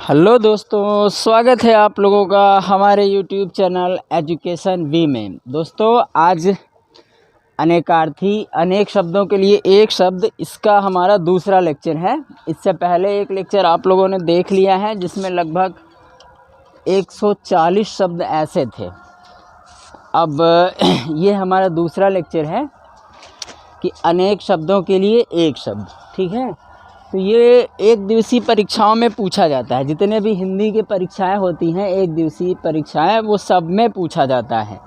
Hello दोस्तों, स्वागत है आप लोगों का हमारे यूट्यूब चैनल एजुकेशन वी में। दोस्तों, आज अनेकार्थी अनेक शब्दों के लिए एक शब्द, इसका हमारा दूसरा लेक्चर है। इससे पहले एक लेक्चर आप लोगों ने देख लिया है जिसमें लगभग 140 शब्द ऐसे थे। अब ये हमारा दूसरा लेक्चर है कि अनेक शब्दों के लिए एक शब्द। ठीक है, तो ये एक दिवसीय परीक्षाओं में पूछा जाता है। जितने भी हिंदी की परीक्षाएं होती हैं, एक दिवसीय परीक्षाएं, वो सब में पूछा जाता है।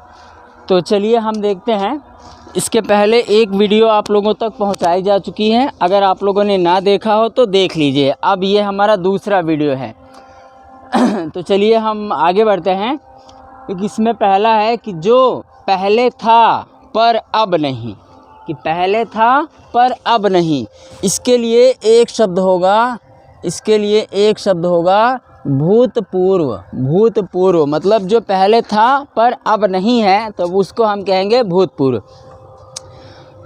तो चलिए हम देखते हैं। इसके पहले एक वीडियो आप लोगों तक पहुंचाई जा चुकी है, अगर आप लोगों ने ना देखा हो तो देख लीजिए। अब ये हमारा दूसरा वीडियो है। तो चलिए हम आगे बढ़ते हैं। इसमें पहला है कि जो पहले था पर अब नहीं, कि पहले था पर अब नहीं। इसके लिए एक शब्द होगा, भूतपूर्व। भूतपूर्व मतलब जो पहले था पर अब नहीं है, तो उसको हम कहेंगे भूतपूर्व।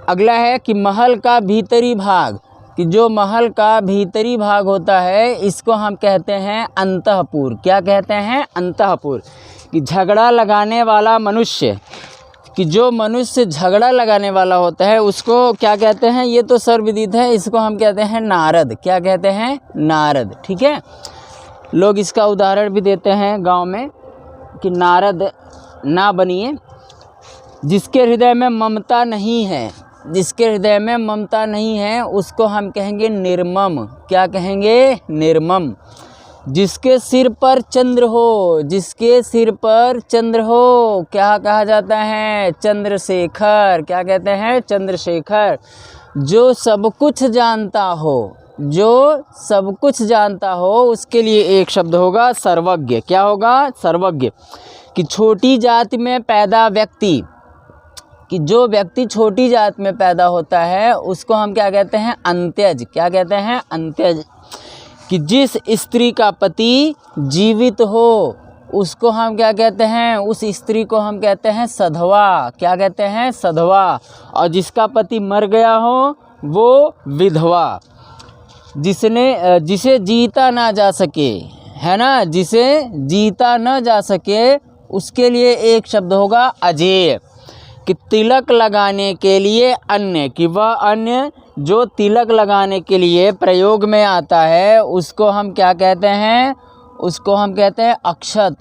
अगला है कि महल का भीतरी भाग, कि जो महल का भीतरी भाग होता है इसको हम कहते हैं अंतःपुर। क्या कहते हैं? अंतःपुर। कि झगड़ा लगाने वाला मनुष्य, कि जो मनुष्य झगड़ा लगाने वाला होता है उसको क्या कहते हैं? ये तो सर्वविदित है, इसको हम कहते हैं नारद। क्या कहते हैं? नारद। ठीक है, लोग इसका उदाहरण भी देते हैं गांव में कि नारद ना बनिए। जिसके हृदय में ममता नहीं है, जिसके हृदय में ममता नहीं है उसको हम कहेंगे निर्मम। क्या कहेंगे? निर्मम। जिसके सिर पर चंद्र हो, जिसके सिर पर चंद्र हो, क्या कहा जाता है? चंद्रशेखर। क्या कहते हैं? चंद्रशेखर। जो सब कुछ जानता हो, जो सब कुछ जानता हो, उसके लिए एक शब्द होगा सर्वज्ञ। क्या होगा? सर्वज्ञ। कि छोटी जाति में पैदा व्यक्ति, कि जो व्यक्ति छोटी जाति में पैदा होता है उसको हम क्या कहते हैं? अंत्यज। क्या कहते हैं? अंत्यज। कि जिस स्त्री का पति जीवित हो उसको हम क्या कहते हैं? उस स्त्री को हम कहते हैं सधवा। क्या कहते हैं? सधवा। और जिसका पति मर गया हो वो विधवा। जिसे जीता ना जा सके, है ना, जिसे जीता ना जा सके, उसके लिए एक शब्द होगा अजेय। कि तिलक लगाने के लिए अन्य, कि वह अन्य जो तिलक लगाने के लिए प्रयोग में आता है उसको हम क्या कहते हैं? उसको हम कहते हैं अक्षत।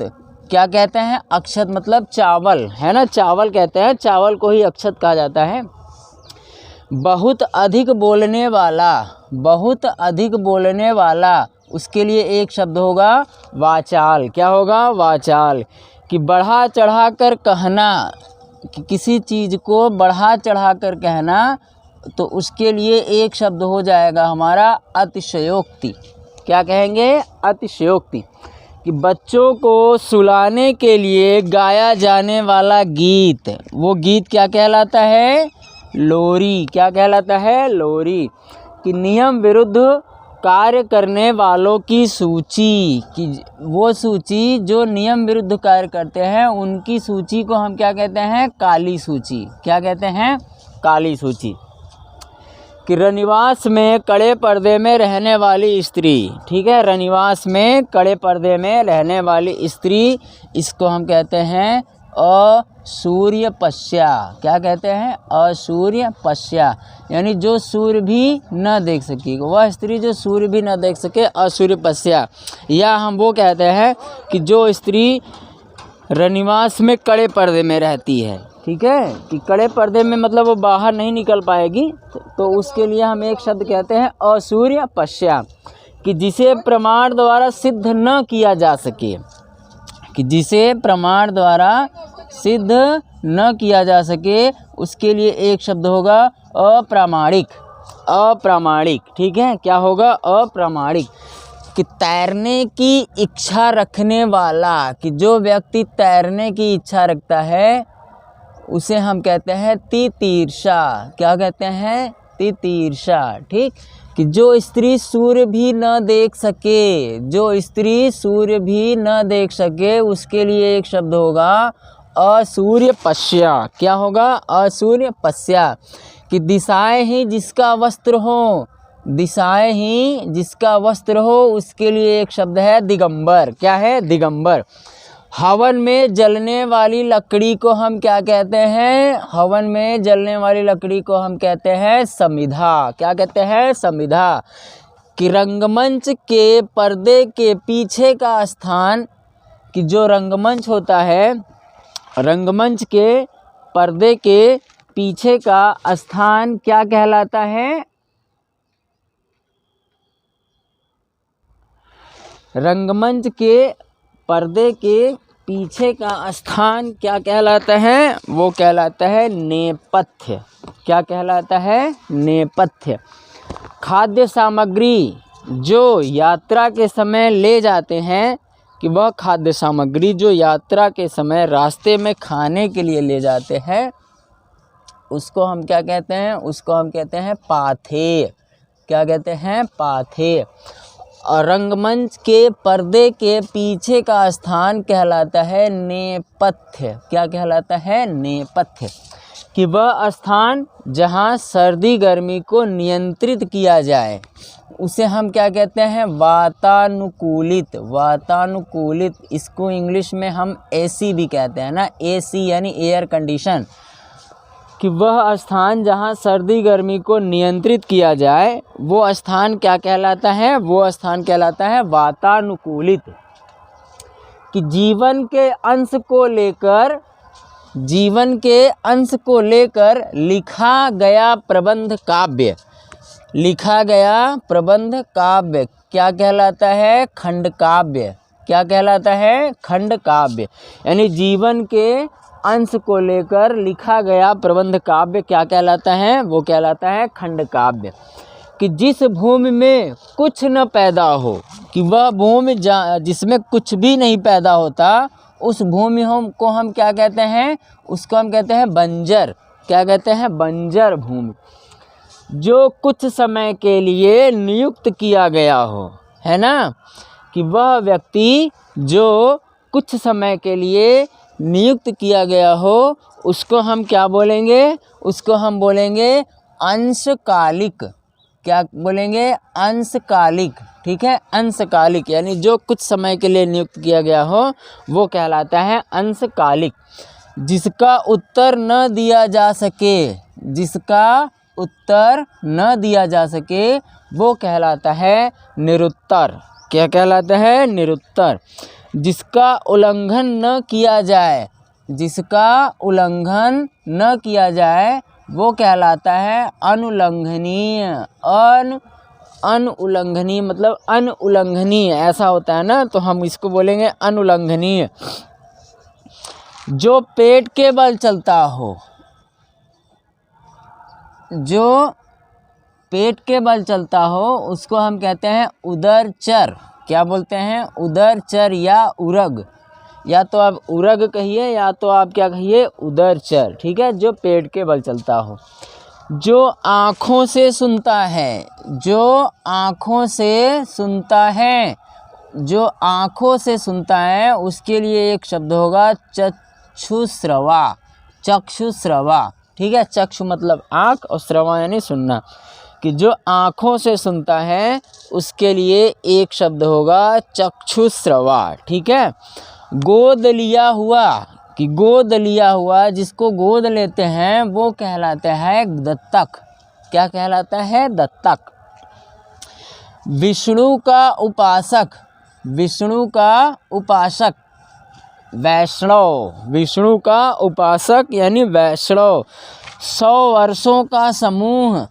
क्या कहते हैं? अक्षत मतलब चावल, है ना, चावल कहते हैं, चावल को ही अक्षत कहा जाता है। बहुत अधिक बोलने वाला, बहुत अधिक बोलने वाला, उसके लिए एक शब्द होगा वाचाल। क्या होगा? वाचाल। कि बढ़ा चढ़ा कर कहना, कि किसी चीज़ को बढ़ा चढ़ा कर कहना, तो उसके लिए एक शब्द हो जाएगा हमारा अतिशयोक्ति। क्या कहेंगे? अतिशयोक्ति। कि बच्चों को सुलाने के लिए गाया जाने वाला गीत, वो गीत क्या कहलाता है? लोरी। क्या कहलाता है? लोरी। कि नियम विरुद्ध कार्य करने वालों की सूची, कि वो सूची जो नियम विरुद्ध कार्य करते हैं उनकी सूची को हम क्या कहते हैं? काली सूची। क्या कहते हैं? काली सूची। कि रनिवास में कड़े पर्दे में रहने वाली स्त्री। ठीक है, रनिवास में कड़े पर्दे में रहने वाली स्त्री, इसको हम कहते हैं असूर्य पश्या। क्या कहते हैं? असूर्य पश्या। यानी जो सूर्य भी न देख सके, वह स्त्री जो सूर्य भी न देख सके, असूर्य पश्या। या हम वो कहते हैं कि जो स्त्री रनिवास में कड़े पर्दे में रहती है। ठीक है, कि कड़े पर्दे में मतलब वो बाहर नहीं निकल पाएगी, तो उसके लिए हम एक शब्द कहते हैं असूर्य पश्या। कि जिसे प्रमाण द्वारा सिद्ध न किया जा सके, कि जिसे प्रमाण द्वारा सिद्ध न किया जा सके, उसके लिए एक शब्द होगा अप्रामाणिक। अप्रामाणिक। ठीक है, क्या होगा? अप्रामाणिक। कि तैरने की इच्छा रखने वाला, कि जो व्यक्ति तैरने की इच्छा रखता है उसे हम कहते हैं तितीर्षा। क्या कहते हैं? तितीर्षा। ठीक। कि जो स्त्री सूर्य भी न देख सके, जो स्त्री सूर्य भी न देख सके, उसके लिए एक शब्द होगा असूर्य पश्या। क्या होगा? असूर्य पश्या। कि दिशाएं ही जिसका वस्त्र हो, दिशाएं ही जिसका वस्त्र हो उसके लिए एक शब्द है दिगंबर। क्या है? दिगंबर। हवन में जलने वाली लकड़ी को हम क्या कहते हैं? हवन में जलने वाली लकड़ी को हम कहते हैं समिधा। क्या कहते हैं? समिधा। कि रंगमंच के पर्दे के पीछे का स्थान, कि जो रंगमंच होता है, रंगमंच के पर्दे के पीछे का स्थान क्या कहलाता है? रंगमंच के पर्दे के पीछे का स्थान क्या कहलाता है? वो कहलाता है नेपथ्य। क्या कहलाता है? नेपथ्य। खाद्य सामग्री जो यात्रा के समय ले जाते हैं, कि वह खाद्य सामग्री जो यात्रा के समय रास्ते में खाने के लिए ले जाते हैं, उसको हम क्या कहते हैं? उसको हम कहते हैं पाथेय। क्या कहते हैं? पाथेय। और रंगमंच के पर्दे के पीछे का स्थान कहलाता है नेपथ्य। क्या कहलाता है? नेपथ्य। कि वह स्थान जहाँ सर्दी गर्मी को नियंत्रित किया जाए, उसे हम क्या कहते हैं? वातानुकूलित। वातानुकूलित, इसको इंग्लिश में हम एसी भी कहते हैं ना, एसी यानी एयर कंडीशन। कि वह स्थान जहाँ सर्दी गर्मी को नियंत्रित किया जाए, वो स्थान क्या कहलाता है? वो स्थान कहलाता है वातानुकूलित। कि जीवन के अंश को लेकर लिखा गया प्रबंध काव्य। लिखा गया प्रबंध काव्य क्या कहलाता है? खंड काव्य। क्या कहलाता है? खंड काव्य। यानी जीवन के अंश को लेकर लिखा गया प्रबंध काव्य क्या कहलाता है? वो कहलाता है खंड काव्य। कि जिस भूमि में कुछ न पैदा हो, कि वह भूमि जिसमें कुछ भी नहीं पैदा होता, उस भूमि को हम क्या कहते हैं? उसको हम कहते हैं बंजर। क्या कहते हैं? बंजर भूमि। जो कुछ समय के लिए नियुक्त किया गया हो, है ना, कि वह व्यक्ति जो कुछ समय के लिए नियुक्त किया गया हो, उसको हम क्या बोलेंगे? उसको हम बोलेंगे अंशकालिक। क्या बोलेंगे? अंशकालिक। ठीक है, अंशकालिक। यानी जो कुछ समय के लिए नियुक्त किया गया हो वो कहलाता है अंशकालिक। जिसका उत्तर न दिया जा सके, जिसका उत्तर न दिया जा सके, वो कहलाता है निरुत्तर। क्या कहलाता है? निरुत्तर। जिसका उल्लंघन न किया जाए, जिसका उल्लंघन न किया जाए, वो कहलाता है अनुल्लंघनीय। अनुल्लंघनीय मतलब अनुल्लंघनीय ऐसा होता है ना, तो हम इसको बोलेंगे अनुल्लंघनीय। जो पेट के बल चलता हो, जो पेट के बल चलता हो, उसको हम कहते हैं उदरचर। क्या बोलते हैं? उदरचर या उरग। या तो आप उरग कहिए या तो आप क्या कहिए? उदरचर। ठीक है, जो पेट के बल चलता हो। जो आँखों से सुनता है, जो आँखों से सुनता है, जो आँखों से सुनता है, उसके लिए एक शब्द होगा चक्षुश्रवा। चक्षुश्रवा। ठीक है, चक्षु मतलब आँख और श्रवा यानी सुनना। कि जो आँखों से सुनता है उसके लिए एक शब्द होगा चक्षुश्रवा। ठीक है। गोद लिया हुआ, कि गोद लिया हुआ, जिसको गोद लेते हैं वो कहलाता है दत्तक। क्या कहलाता है? दत्तक। विष्णु का उपासक, विष्णु का उपासक वैष्णव। विष्णु का उपासक यानी वैष्णव। 100 वर्षों का समूह,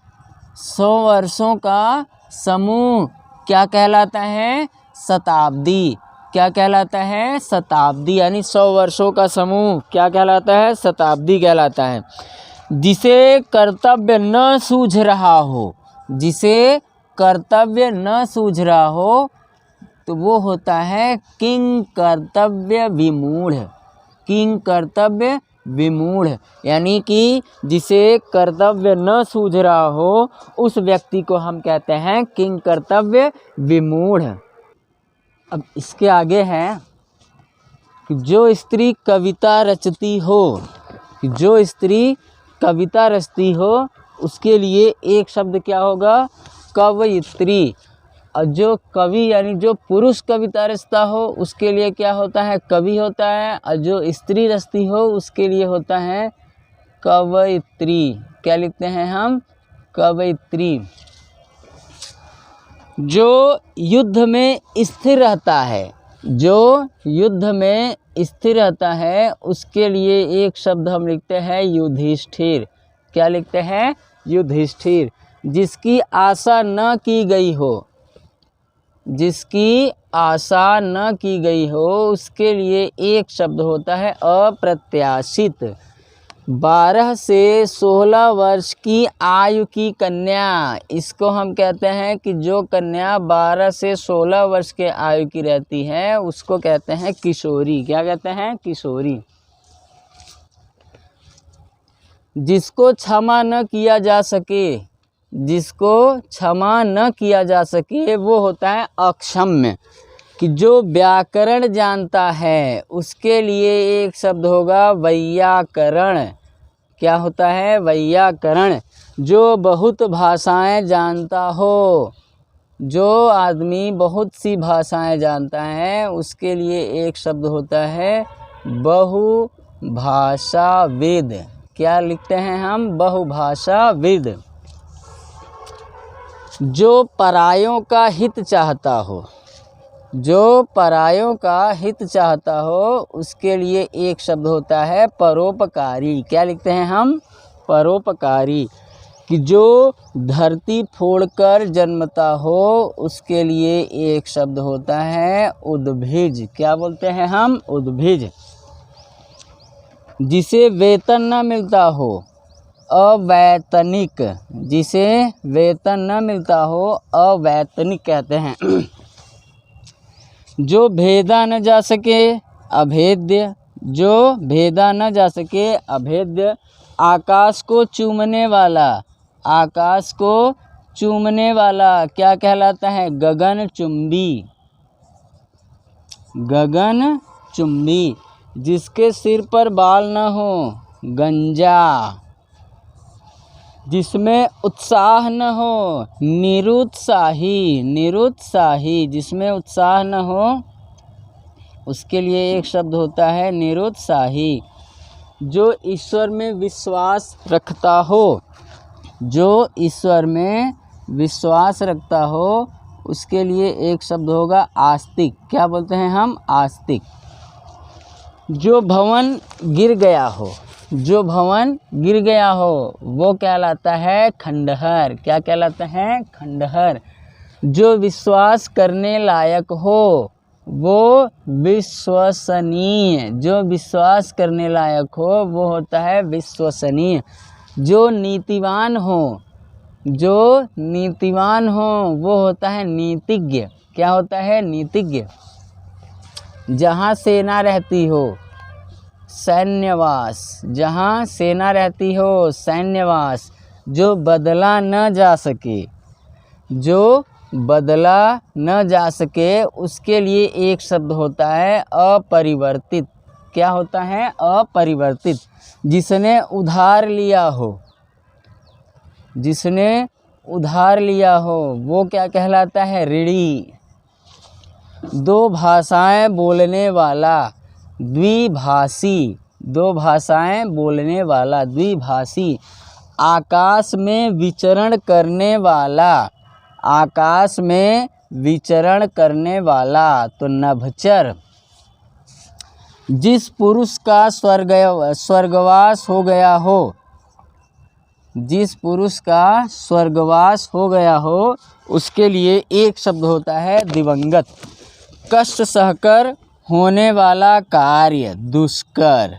100 वर्षों का समूह क्या कहलाता है? शताब्दी। क्या कहलाता है? शताब्दी। यानी 100 वर्षों का समूह क्या कहलाता है? शताब्दी कहलाता है। जिसे कर्तव्य न सूझ रहा हो, जिसे कर्तव्य न सूझ रहा हो, तो वो होता है किंग कर्तव्य विमूढ़। किंग कर्तव्य विमूढ़ यानी कि जिसे कर्तव्य न सूझ रहा हो उस व्यक्ति को हम कहते हैं किंग कर्तव्य विमूढ़। अब इसके आगे है कि जो स्त्री कविता रचती हो, जो स्त्री कविता रचती हो उसके लिए एक शब्द क्या होगा? कवयित्री। और जो कवि यानी जो पुरुष कविता रचता हो उसके लिए क्या होता है, कवि होता है। और जो स्त्री रचती हो उसके लिए होता है कवयित्री। क्या लिखते हैं हम, कवयित्री। जो युद्ध में स्थिर रहता है, जो युद्ध में स्थिर रहता है उसके लिए एक शब्द हम लिखते हैं युधिष्ठिर। क्या लिखते हैं, युधिष्ठिर। जिसकी आशा न की गई हो, जिसकी आशा न की गई हो उसके लिए एक शब्द होता है अप्रत्याशित। 12 से 16 वर्ष की आयु की कन्या, इसको हम कहते हैं कि जो कन्या 12 से 16 वर्ष के आयु की रहती है उसको कहते हैं किशोरी। क्या कहते हैं, किशोरी। जिसको क्षमा न किया जा सके, जिसको क्षमा न किया जा सके वो होता है अक्षम्य। कि जो व्याकरण जानता है उसके लिए एक शब्द होगा वैयाकरण। क्या होता है, वैयाकरण। जो बहुत भाषाएं जानता हो, जो आदमी बहुत सी भाषाएं जानता है उसके लिए एक शब्द होता है बहुभाषाविद। क्या लिखते हैं हम, बहुभाषाविद। जो परायों का हित चाहता हो, जो परायों का हित चाहता हो उसके लिए एक शब्द होता है परोपकारी। क्या लिखते हैं हम, परोपकारी। कि जो धरती फोड़कर जन्मता हो उसके लिए एक शब्द होता है उद्भिज। क्या बोलते हैं हम, उद्भिज। जिसे वेतन न मिलता हो, अवैतनिक। जिसे वेतन न मिलता हो अवैतनिक कहते हैं। जो भेदा न जा सके, अभेद्य। जो भेदा न जा सके, अभेद्य। आकाश को चूमने वाला, आकाश को चूमने वाला क्या कहलाता है, गगनचुंबी। गगनचुंबी। जिसके सिर पर बाल न हो, गंजा। जिसमें उत्साह न हो, निरुत्साही। निरुत्साही। जिसमें उत्साह न हो उसके लिए एक शब्द होता है निरुत्साही। जो ईश्वर में विश्वास रखता हो, जो ईश्वर में विश्वास रखता हो उसके लिए एक शब्द होगा आस्तिक। क्या बोलते हैं हम, आस्तिक। जो भवन गिर गया हो, जो भवन गिर गया हो वो कहलाता है खंडहर। क्या कहलाता है, खंडहर। जो विश्वास करने लायक हो वो विश्वसनीय। जो विश्वास करने लायक हो वो होता है विश्वसनीय। जो नीतिवान हो, जो नीतिवान हो वो होता है नीतिज्ञ। क्या होता है, नीतिज्ञ। जहाँ सेना रहती हो, सैन्यवास। जहाँ सेना रहती हो, सैन्यवास। जो बदला न जा सके, जो बदला न जा सके उसके लिए एक शब्द होता है अपरिवर्तित। क्या होता है, अपरिवर्तित। जिसने उधार लिया हो, जिसने उधार लिया हो वो क्या कहलाता है, ऋणी। दो भाषाएं बोलने वाला, द्विभाषी। दो भाषाएं बोलने वाला, द्विभाषी। आकाश में विचरण करने वाला, आकाश में विचरण करने वाला तो नभचर। जिस पुरुष का स्वर्गवास हो गया हो, जिस पुरुष का स्वर्गवास हो गया हो उसके लिए एक शब्द होता है दिवंगत। कष्ट सहकर होने वाला कार्य, दुष्कर।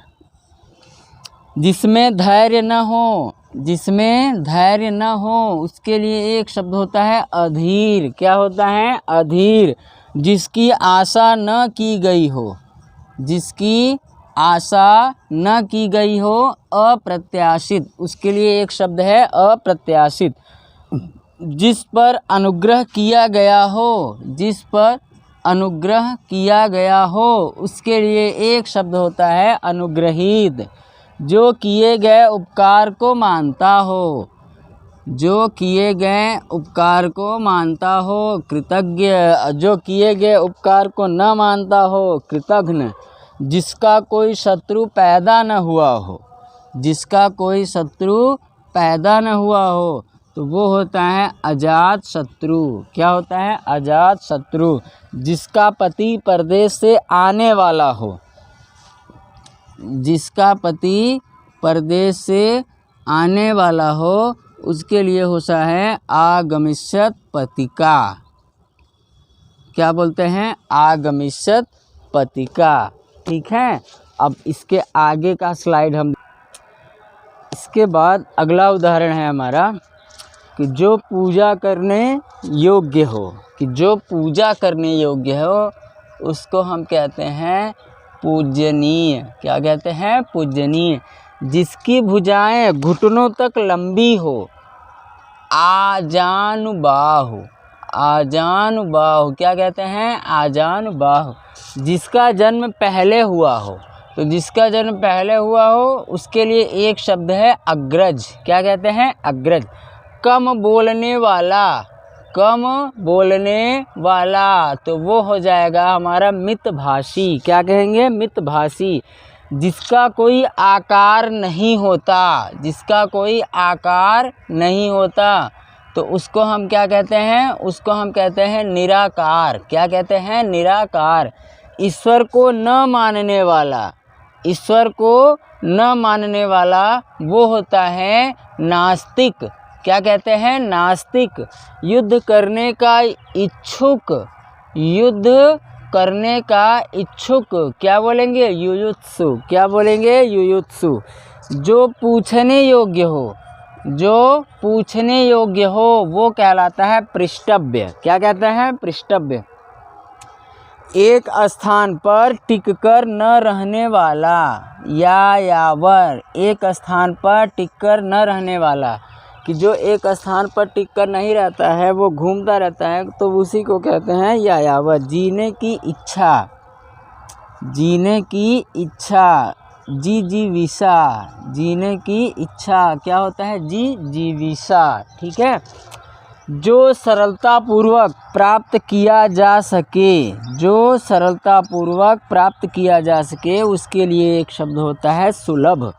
जिसमें धैर्य न हो, जिसमें धैर्य न हो उसके लिए एक शब्द होता है अधीर। क्या होता है, अधीर। जिसकी आशा न की गई हो, जिसकी आशा न की गई हो अप्रत्याशित, उसके लिए एक शब्द है अप्रत्याशित। जिस पर अनुग्रह किया गया हो, जिस पर अनुग्रह किया गया हो उसके लिए एक शब्द होता है अनुग्रहीत। जो किए गए उपकार को मानता हो, जो किए गए उपकार को मानता हो कृतज्ञ, जो किए गए उपकार को न मानता हो कृतघ्न, जिसका कोई शत्रु पैदा न हुआ हो, जिसका कोई शत्रु पैदा न हुआ हो, तो वो होता है अजात शत्रु। क्या होता है? अजात शत्रु। जिसका पति परदेश से आने वाला हो, जिसका पति परदेश से आने वाला हो, उसके लिए होता है आगमिष्यत पतिका। क्या बोलते हैं? आगमिष्यत पतिका। ठीक है। अब इसके आगे का स्लाइड हम, इसके बाद अगला उदाहरण है हमारा कि जो पूजा करने योग्य हो, कि जो पूजा करने योग्य हो उसको हम कहते हैं पूजनीय। क्या कहते हैं? पूजनीय। जिसकी भुजाएं घुटनों तक लंबी हो, आजानुबाहु, आजानुबाहु। क्या कहते हैं? आजानुबाहु। जिसका जन्म पहले हुआ हो, तो जिसका जन्म पहले हुआ हो उसके लिए एक शब्द है अग्रज। क्या कहते हैं? अग्रज। कम बोलने वाला, कम बोलने वाला, तो वो हो जाएगा हमारा मितभाषी। क्या कहेंगे? मितभाषी। जिसका कोई आकार नहीं होता, जिसका कोई आकार नहीं होता, तो उसको हम क्या कहते हैं? उसको हम कहते हैं निराकार। क्या कहते हैं? निराकार। ईश्वर को न मानने वाला, ईश्वर को न मानने वाला वो होता है नास्तिक। क्या कहते हैं? नास्तिक। युद्ध करने का इच्छुक, युद्ध करने का इच्छुक, क्या बोलेंगे? युयुत्सु। क्या बोलेंगे? युयुत्सु। जो पूछने योग्य हो, जो पूछने योग्य हो वो कहलाता है पृष्ठव्य। क्या कहते हैं? पृष्ठव्य। एक स्थान पर टिककर न रहने वाला, यायावर। एक स्थान पर टिककर न रहने वाला, कि जो एक स्थान पर टिककर नहीं रहता है, वो घूमता रहता है, तो उसी को कहते हैं यायावर। जीने की इच्छा, जीने की इच्छा, जिजीविषा। जीने की इच्छा क्या होता है? जिजीविषा। ठीक है। जो सरलतापूर्वक प्राप्त किया जा सके, जो सरलतापूर्वक प्राप्त किया जा सके, उसके लिए एक शब्द होता है सुलभ।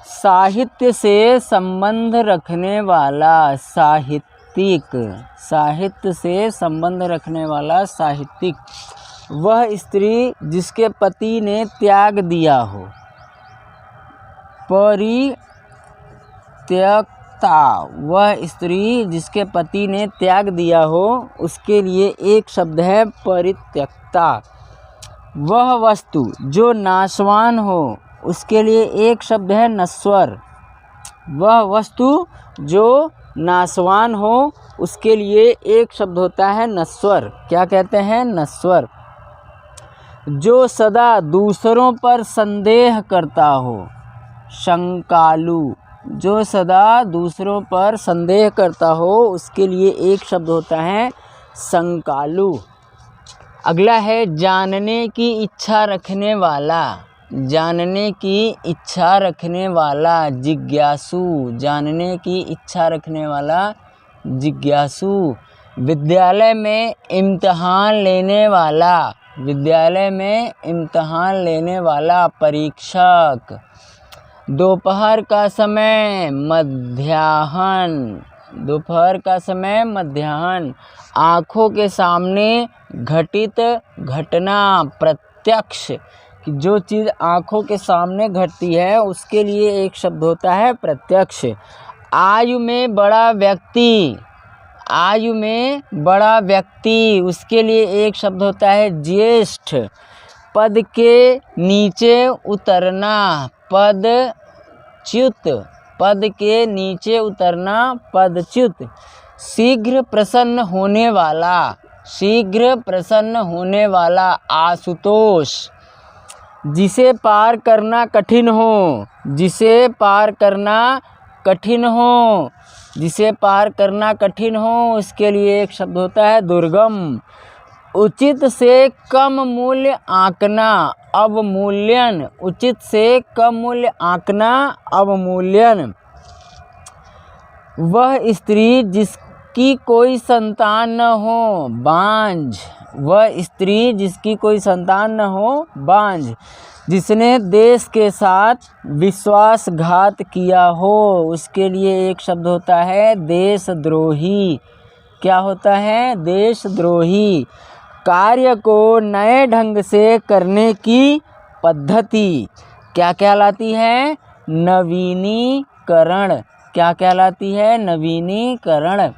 साहित्य से संबंध रखने वाला, साहित्यिक। साहित्य से संबंध रखने वाला, साहित्यिक। वह स्त्री जिसके पति ने त्याग दिया हो, परित्यक्ता। वह स्त्री जिसके पति ने त्याग दिया हो उसके लिए एक शब्द है परित्यक्ता। वह वस्तु जो नाशवान हो उसके लिए एक शब्द है नश्वर। वह वस्तु जो नाशवान हो उसके लिए एक शब्द होता है नश्वर। क्या कहते हैं? नश्वर। जो सदा दूसरों पर संदेह करता हो, शंकालु। जो सदा दूसरों पर संदेह करता हो उसके लिए एक शब्द होता है शंकालु। अगला है जानने की इच्छा रखने वाला, जानने की इच्छा रखने वाला, जिज्ञासु। जानने की इच्छा रखने वाला, जिज्ञासु। विद्यालय में इम्तिहान लेने वाला, विद्यालय में इम्तिहान लेने वाला, परीक्षक। दोपहर का समय, मध्याह्न। दोपहर का समय, मध्याह्न। आँखों के सामने घटित घटना, प्रत्यक्ष। कि जो चीज़ आँखों के सामने घटती है उसके लिए एक शब्द होता है प्रत्यक्ष। आयु में बड़ा व्यक्ति, आयु में बड़ा व्यक्ति, उसके लिए एक शब्द होता है ज्येष्ठ। पद के नीचे उतरना, पदच्युत। पद के नीचे उतरना, पदच्युत। शीघ्र प्रसन्न होने वाला, शीघ्र प्रसन्न होने वाला, आशुतोष। जिसे पार करना कठिन हो, जिसे पार करना कठिन हो, जिसे पार करना कठिन हो उसके लिए एक शब्द होता है दुर्गम। उचित से कम मूल्य आंकना, अवमूल्यन। उचित से कम मूल्य आंकना, अवमूल्यन। वह स्त्री जिसकी कोई संतान न हो बांझ, वह स्त्री जिसकी कोई संतान न हो बांझ, जिसने देश के साथ विश्वासघात किया हो, उसके लिए एक शब्द होता है देशद्रोही। क्या होता है? देशद्रोही। कार्य को नए ढंग से करने की पद्धति क्या कहलाती है? नवीनीकरण। क्या कहलाती है? नवीनीकरण।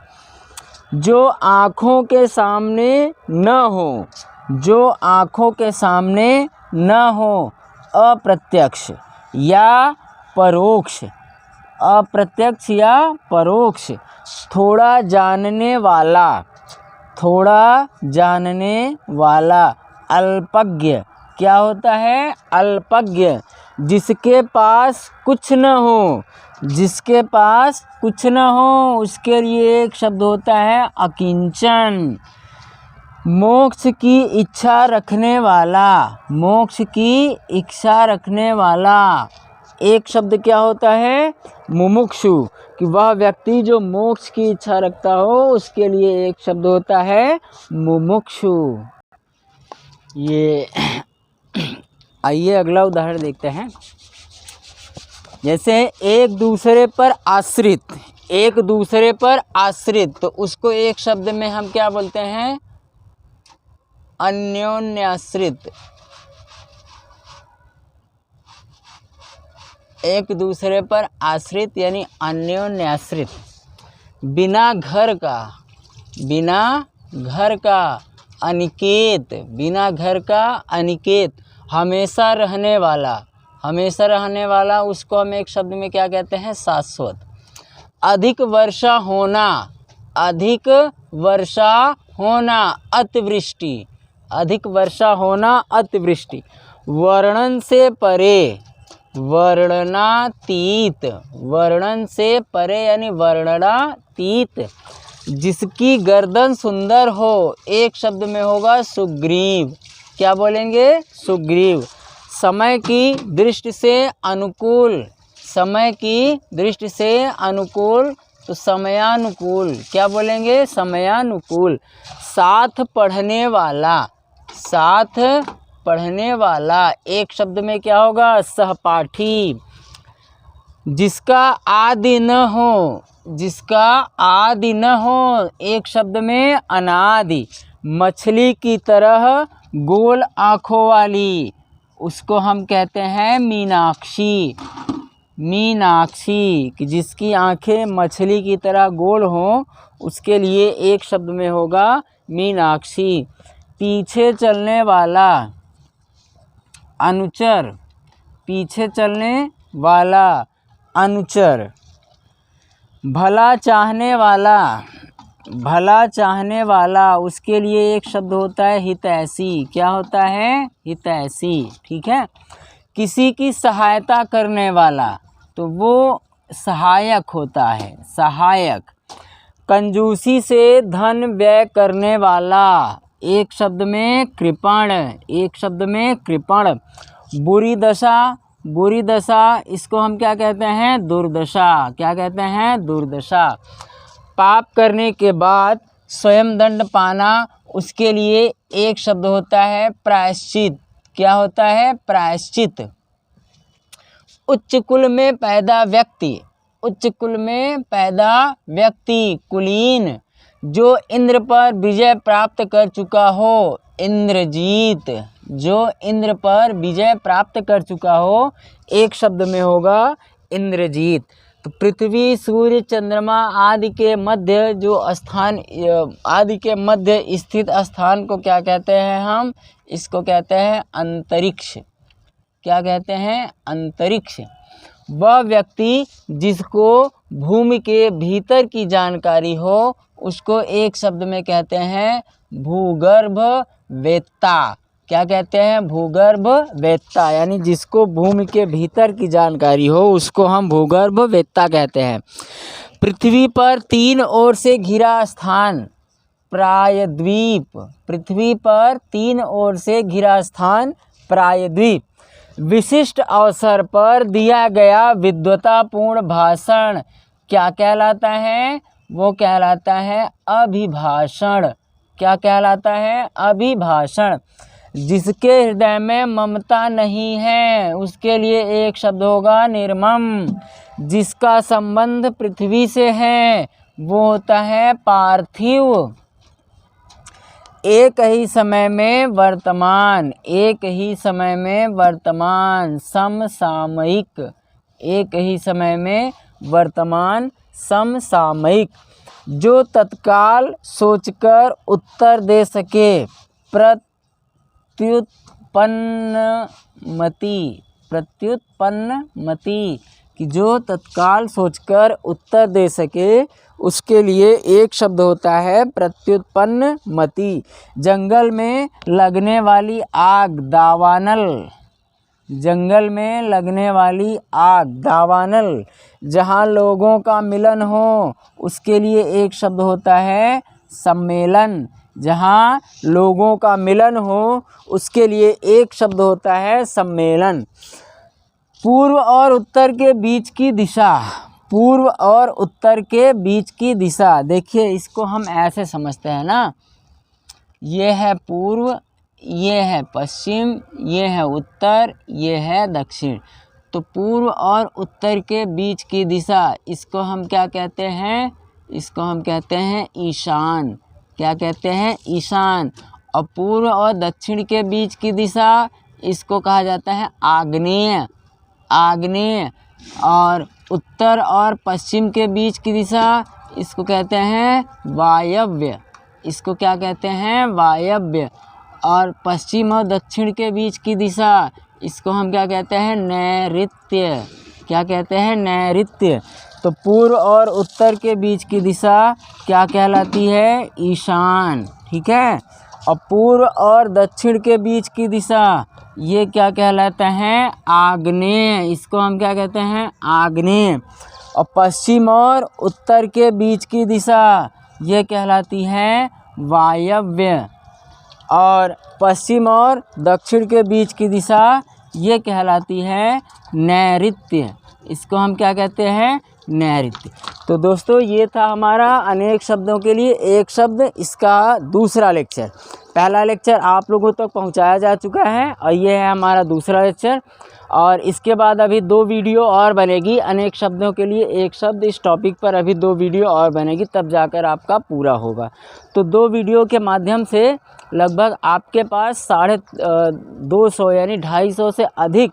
जो आँखों के सामने न हो, जो आँखों के सामने न हो, अप्रत्यक्ष या परोक्ष, अप्रत्यक्ष या परोक्ष, थोड़ा जानने वाला, थोड़ा जानने वाला, अल्पज्ञ। क्या होता है? अल्पज्ञ। जिसके पास कुछ न हो, जिसके पास कुछ न हो, उसके लिए एक शब्द होता है अकिंचन। मोक्ष की इच्छा रखने वाला, मोक्ष की इच्छा रखने वाला, एक शब्द क्या होता है? मुमुक्षु। कि वह व्यक्ति जो मोक्ष की इच्छा रखता हो, उसके लिए एक शब्द होता है मुमुक्षु। ये आइए अगला उदाहरण देखते हैं। जैसे एक दूसरे पर आश्रित, एक दूसरे पर आश्रित, तो उसको एक शब्द में हम क्या बोलते हैं? अन्योन्याश्रित। एक दूसरे पर आश्रित यानी अन्योन्याश्रित। बिना घर का, बिना घर का अनिकेत, बिना घर का अनिकेत, हमेशा रहने वाला, हमेशा रहने वाला, उसको हम एक शब्द में क्या कहते हैं? शाश्वत। अधिक वर्षा होना, अधिक वर्षा होना, अतिवृष्टि, अधिक वर्षा होना, अतिवृष्टि। वर्णन से परे, वर्णनातीत, वर्णन से परे यानी वर्णनातीत। जिसकी गर्दन सुंदर हो, एक शब्द में होगा सुग्रीव। क्या बोलेंगे? सुग्रीव। समय की दृष्टि से अनुकूल, समय की दृष्टि से अनुकूल, तो समयानुकूल। क्या बोलेंगे? समयानुकूल। साथ पढ़ने वाला, साथ पढ़ने वाला, एक शब्द में क्या होगा? सहपाठी। जिसका आदि न हो, जिसका आदि न हो, एक शब्द में अनादि। मछली की तरह गोल आँखों वाली, उसको हम कहते हैं मीनाक्षी। मीनाक्षी, कि जिसकी आँखें मछली की तरह गोल हों, उसके लिए एक शब्द में होगा मीनाक्षी। पीछे चलने वाला, अनुचर, पीछे चलने वाला, अनुचर। भला चाहने वाला, भला चाहने वाला, उसके लिए एक शब्द होता है हितैषी। क्या होता है? हितैषी। ठीक है। किसी की सहायता करने वाला, तो वो सहायक होता है, सहायक। कंजूसी से धन व्यय करने वाला, एक शब्द में कृपण, एक शब्द में कृपण। बुरी दशा, बुरी दशा, इसको हम क्या कहते हैं? दुर्दशा। क्या कहते हैं? दुर्दशा। पाप करने के बाद स्वयं दंड पाना, उसके लिए एक शब्द होता है प्रायश्चित। क्या होता है? प्रायश्चित। उच्च कुल में पैदा व्यक्ति, उच्च कुल में पैदा व्यक्ति, कुलीन। जो इंद्र पर विजय प्राप्त कर चुका हो, इंद्रजीत। जो इंद्र पर विजय प्राप्त कर चुका हो, एक शब्द में होगा इंद्रजीत। तो पृथ्वी, सूर्य, चंद्रमा आदि के मध्य जो स्थान, आदि के मध्य स्थित स्थान को क्या कहते हैं? हम इसको कहते हैं अंतरिक्ष। क्या कहते हैं? अंतरिक्ष। वह व्यक्ति जिसको भूमि के भीतर की जानकारी हो, उसको एक शब्द में कहते हैं भूगर्भ वेत्ता। क्या कहते हैं? भूगर्भ वेत्ता, यानी जिसको भूमि के भीतर की जानकारी हो, उसको हम भूगर्भ वेत्ता कहते हैं। पृथ्वी पर तीन ओर से घिरा स्थान, प्रायद्वीप। पृथ्वी पर तीन ओर से घिरा स्थान, प्रायद्वीप। विशिष्ट अवसर पर दिया गया विद्वतापूर्ण भाषण, क्या कहलाता है? वो कहलाता है अभिभाषण। क्या कहलाता है? अभिभाषण। जिसके हृदय में ममता नहीं है उसके लिए एक शब्द होगा निर्मम। जिसका संबंध पृथ्वी से है वो होता है पार्थिव। एक ही समय में वर्तमान, एक ही समय में वर्तमान समसामयिक, एक ही समय में वर्तमान समसामयिक। जो तत्काल सोचकर उत्तर दे सके प्रत्युत्पन्नमति, कि जो तत्काल सोचकर उत्तर दे सके उसके लिए एक शब्द होता है प्रत्युत्पन्नमति। जंगल में लगने वाली आग दावानल, जंगल में लगने वाली आग दावानल। जहाँ लोगों का मिलन हो उसके लिए एक शब्द होता है सम्मेलन। जहाँ लोगों का मिलन हो उसके लिए एक शब्द होता है सम्मेलन। पूर्व और उत्तर के बीच की दिशा, पूर्व और उत्तर के बीच की दिशा। देखिए इसको हम ऐसे समझते हैं ना, ये है पूर्व, ये है पश्चिम, ये है उत्तर, ये है दक्षिण। तो पूर्व और उत्तर के बीच की दिशा, इसको हम क्या कहते हैं? इसको हम कहते हैं ईशान। क्या कहते हैं? ईशान। और पूर्व और दक्षिण के बीच की दिशा, इसको कहा जाता है आग्नेय, आग्नेय। और उत्तर और पश्चिम के बीच की दिशा, इसको कहते हैं वायव्य, इसको क्या कहते हैं? वायव्य। और पश्चिम और दक्षिण के बीच की दिशा, इसको हम क्या कहते हैं? नैऋत्य। क्या कहते हैं? नैऋत्य। तो पूर्व और उत्तर के बीच की दिशा क्या कहलाती है? ईशान। ठीक है। और पूर्व और दक्षिण के बीच की दिशा ये क्या कहलाता है? आग्नेय। इसको हम क्या कहते हैं? आग्नेय। और पश्चिम और उत्तर के बीच की दिशा ये कहलाती है वायव्य। और पश्चिम और दक्षिण के बीच की दिशा ये कहलाती है नैऋत्य। इसको हम क्या कहते हैं? नैऋत्य। तो दोस्तों ये था हमारा अनेक शब्दों के लिए एक शब्द, इसका दूसरा लेक्चर। पहला लेक्चर आप लोगों तक पहुंचाया जा चुका है और ये है हमारा दूसरा लेक्चर। और इसके बाद अभी 2 वीडियो और बनेगी अनेक शब्दों के लिए एक शब्द, इस टॉपिक पर अभी 2 वीडियो और बनेगी, तब जाकर आपका पूरा होगा। तो 2 वीडियो के माध्यम से लगभग आपके पास 250 यानी 250 से अधिक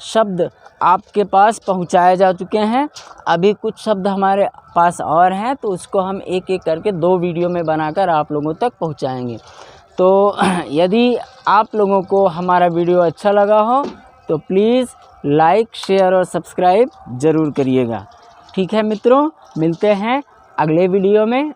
शब्द आपके पास पहुंचाए जा चुके हैं। अभी कुछ शब्द हमारे पास और हैं, तो उसको हम एक एक करके 2 वीडियो में बनाकर आप लोगों तक पहुंचाएंगे। तो यदि आप लोगों को हमारा वीडियो अच्छा लगा हो तो प्लीज़ लाइक, शेयर और सब्सक्राइब ज़रूर करिएगा। ठीक है मित्रों, मिलते हैं अगले वीडियो में।